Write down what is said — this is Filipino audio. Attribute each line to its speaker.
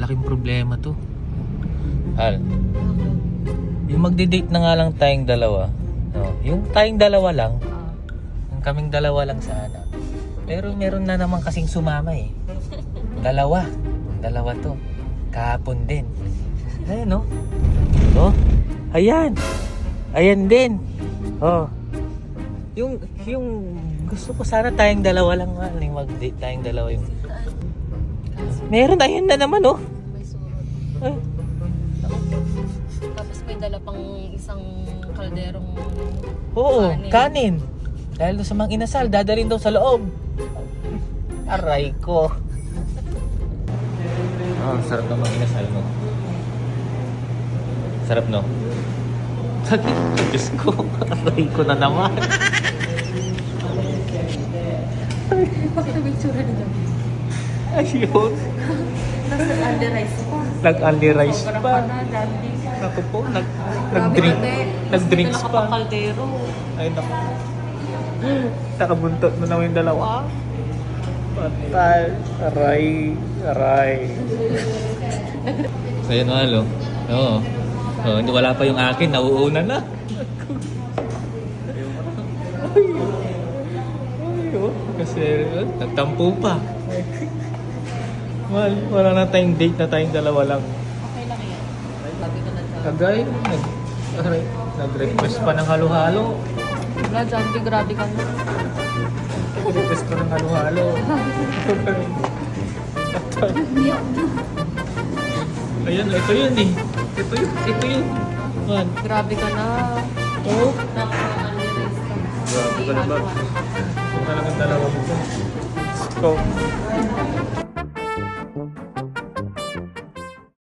Speaker 1: malaking problema to. Al, yung magde-date na nga lang tayong dalawa. No, yung tayong dalawa lang. Yung kaming dalawa lang sana. Pero meron na naman kasing sumama eh. Dalawa to. Kahapon din. Ayan no. Oh. Ayan. Ayan din. Oh. Yung gusto ko sana tayong dalawa lang nga. Yung mag-date tayong dalawa yung. Meron, ayun na naman oh.
Speaker 2: May surot.
Speaker 1: Ay.
Speaker 2: Tapos may dala pang isang kalderong
Speaker 1: Oo, kanin. Dahil doon sa mga inasal, dadalhin daw sa loob. Aray ko. Oh, sarap ng mga inasal mo. Sarap no? Diyos ko, aray ko na naman.
Speaker 2: Bakit may tsura nito?
Speaker 1: Ayun.
Speaker 2: Nasa rice pa.
Speaker 1: Nag-only rice
Speaker 2: Sobrang
Speaker 1: pa.
Speaker 2: na, dati.
Speaker 1: Naku po, nag-drinks pa.
Speaker 2: Kaldero.
Speaker 1: Ay naku. Nakabuntot mo naman yung dalawa. Patay. Aray. So yun malo. Oo. Oh, hindi wala pa yung akin, nauuna na. Ay, oh. Kasi nagtampo pa. Wala na tayong date na tayong dalawa lang.
Speaker 2: Okay lang yan. Sabi ko na dyan.
Speaker 1: Agay, nag-request pa ng halo-halo.
Speaker 2: Wala dyan, grabe ka na.
Speaker 1: Nag-request pa ng halo-halo. Ayan, ito yun eh. Ito yun. Man.
Speaker 2: Grabe ka na.
Speaker 1: Oo.
Speaker 2: Naka-unrealize ka.
Speaker 1: Grabe ka na ba? Ito talagang dalawa mo. Go.